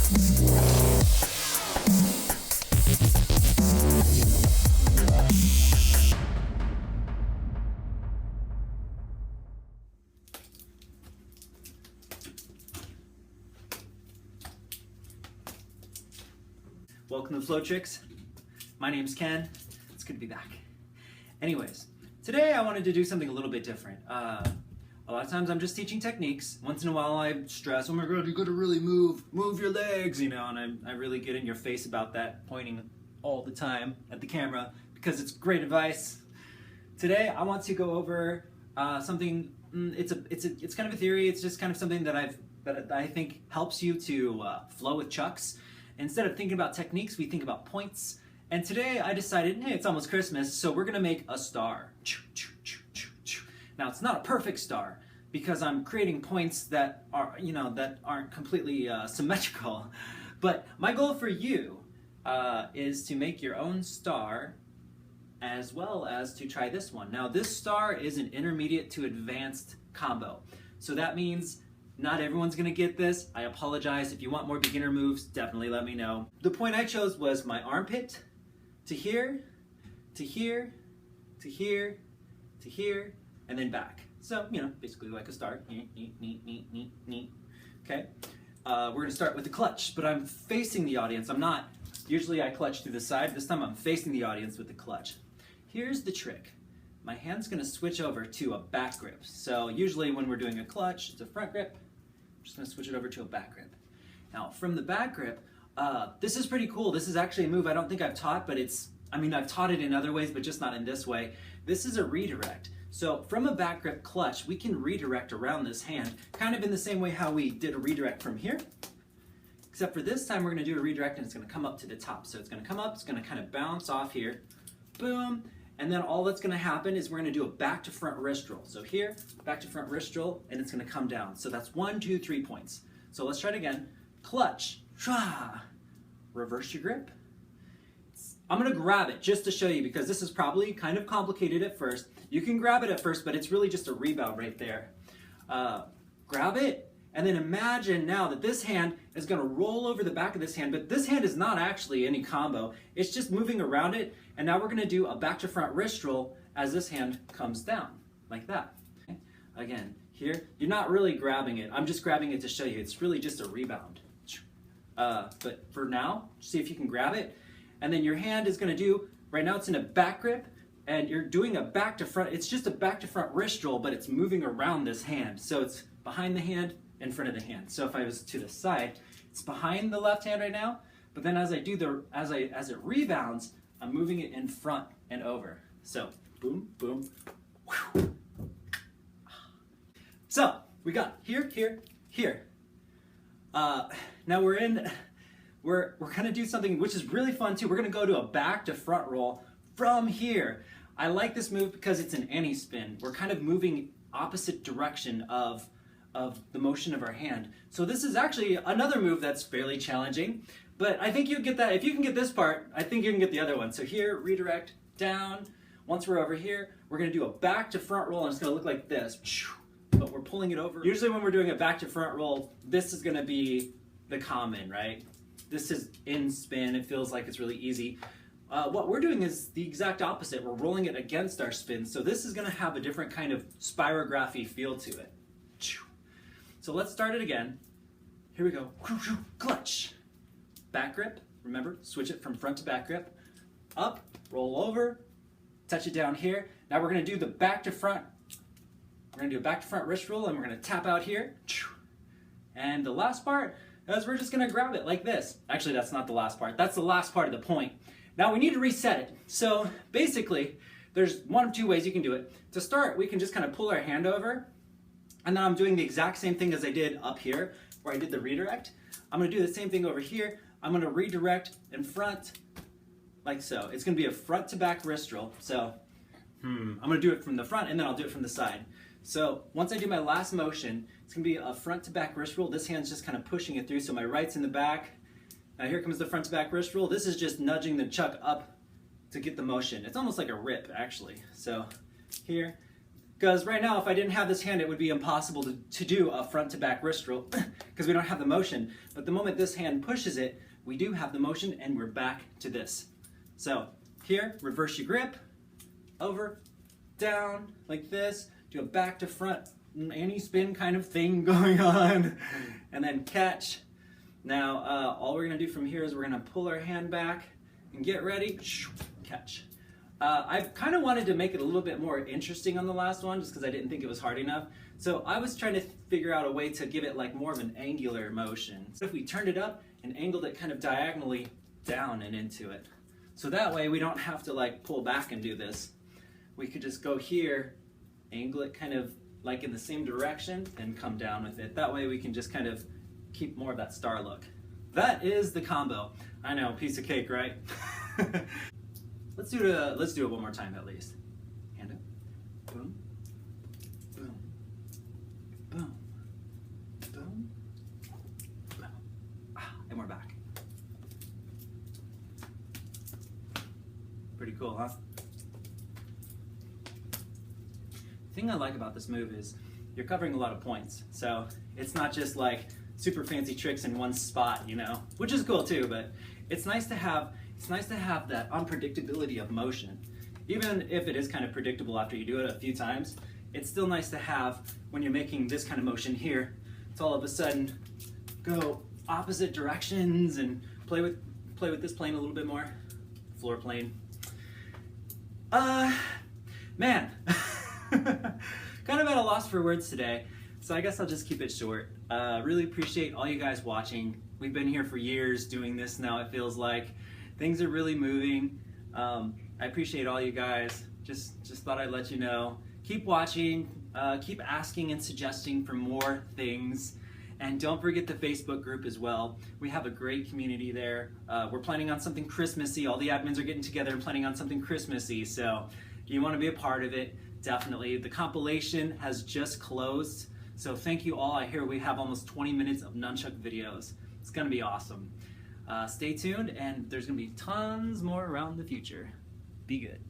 Welcome to Flow Tricks. My name's Ken. It's good to be back. Anyways, today I wanted to do something a little bit different. A lot of times I'm just teaching techniques. Once in a while I stress, oh my god, you gotta really move your legs, you know, and I really get in your face about that, pointing all the time at the camera because it's great advice. Today I want to go over something. It's kind of a theory. It's just kind of something that I think helps you to flow with chucks. Instead of thinking about techniques, we think about points. And today I decided, hey, it's almost Christmas, so we're gonna make a star. Now it's not a perfect star because I'm creating points that are, that aren't completely symmetrical. But my goal for you is to make your own star as well as to try this one. Now this star is an intermediate to advanced combo. So that means not everyone's gonna get this. I apologize. If you want more beginner moves, definitely let me know. The point I chose was my armpit to here, to here, to here, to here, and then back. So, basically like a star. Okay? We're gonna start with the clutch, but I'm facing the audience. I'm not, usually I clutch to the side. This time I'm facing the audience with the clutch. Here's the trick. My hand's gonna switch over to a back grip. So usually when we're doing a clutch, it's a front grip. I'm just gonna switch it over to a back grip. Now from the back grip, this is pretty cool. This is actually a move I don't think I've taught, but I've taught it in other ways, but just not in this way. This is a redirect. So from a back grip clutch, we can redirect around this hand, kind of in the same way how we did a redirect from here. Except for this time, we're gonna do a redirect and it's gonna come up to the top. So it's gonna come up, it's gonna kind of bounce off here, boom, and then all that's gonna happen is we're gonna do a back to front wrist roll. So here, back to front wrist roll, and it's gonna come down. So that's 1, 2, 3 points. So let's try it again. Clutch, reverse your grip. I'm gonna grab it just to show you because this is probably kind of complicated at first. You can grab it at first, but it's really just a rebound right there. Grab it, and then imagine now that this hand is gonna roll over the back of this hand, but this hand is not actually any combo. It's just moving around it, and now we're gonna do a back to front wrist roll as this hand comes down, like that. Okay. Again, here, you're not really grabbing it. I'm just grabbing it to show you. It's really just a rebound. But for now, see if you can grab it. And then your hand is gonna do, right now it's in a back grip, and you're doing a back to front, it's just a back to front wrist roll, but it's moving around this hand. So it's behind the hand, in front of the hand. So if I was to the side, it's behind the left hand right now, but then as I do as it rebounds, I'm moving it in front and over. So boom, boom, whew. So we got here, here, here. Now we're gonna do something which is really fun too. We're gonna go to a back to front roll from here. I like this move because it's an anti-spin. We're kind of moving opposite direction of the motion of our hand. So this is actually another move that's fairly challenging, but I think you get that. If you can get this part, I think you can get the other one. So here, redirect, down. Once we're over here, we're gonna do a back to front roll and it's gonna look like this, but we're pulling it over. Usually when we're doing a back to front roll, this is gonna be the common, right? This is in spin, it feels like it's really easy. What we're doing is the exact opposite. We're rolling it against our spin, so this is gonna have a different kind of spirography feel to it. So let's start it again. Here we go, clutch. Back grip, remember, switch it from front to back grip. Up, roll over, touch it down here. Now we're gonna do the back to front. We're gonna do a back to front wrist roll and we're gonna tap out here. And the last part is we're just gonna grab it like this. Actually, that's not the last part. That's the last part of the point. Now we need to reset it. So basically, there's one of two ways you can do it. To start, we can just kind of pull our hand over, and then I'm doing the exact same thing as I did up here, where I did the redirect. I'm gonna do the same thing over here. I'm gonna redirect in front, like so. It's gonna be a front to back wrist roll. So, I'm gonna do it from the front, and then I'll do it from the side. So once I do my last motion, it's gonna be a front to back wrist roll. This hand's just kind of pushing it through, so my right's in the back. Now here comes the front to back wrist roll. This is just nudging the chuck up to get the motion. It's almost like a rip, actually. So here, Because right now, if I didn't have this hand, it would be impossible to do a front to back wrist roll because we don't have the motion. But the moment this hand pushes it, we do have the motion and we're back to this. So here, reverse your grip, over, down, like this, do a back to front, anti-spin kind of thing going on, and then catch. Now, all we're gonna do from here is we're gonna pull our hand back and get ready, catch. I kind of wanted to make it a little bit more interesting on the last one just because I didn't think it was hard enough. So I was trying to figure out a way to give it like more of an angular motion. So if we turned it up and angled it kind of diagonally down and into it. So that way we don't have to like pull back and do this. We could just go here, angle it kind of like in the same direction and come down with it. That way we can just kind of keep more of that star look. That is the combo. I know, piece of cake, right? Let's do it one more time at least. Hand up. Boom. Boom. Boom. Boom. Boom. And we're back. Pretty cool, huh? The thing I like about this move is you're covering a lot of points. So it's not just like super fancy tricks in one spot, you know, which is cool too, but it's nice to have that unpredictability of motion. Even if it is kind of predictable after you do it a few times, it's still nice to have when you're making this kind of motion here, to all of a sudden go opposite directions and play with this plane a little bit more. Floor plane. Man, kind of at a loss for words today, so I guess I'll just keep it short. Really appreciate all you guys watching. We've been here for years doing this now, it feels like. Things are really moving. I appreciate all you guys. Just thought I'd let you know. Keep watching, keep asking and suggesting for more things. And don't forget the Facebook group as well. We have a great community there. We're planning on something Christmassy. All the admins are getting together and planning on something Christmassy. So if you want to be a part of it, definitely. The compilation has just closed. So thank you all. I hear we have almost 20 minutes of Nunchuck videos. It's gonna be awesome. Stay tuned, and there's gonna be tons more around the future. Be good.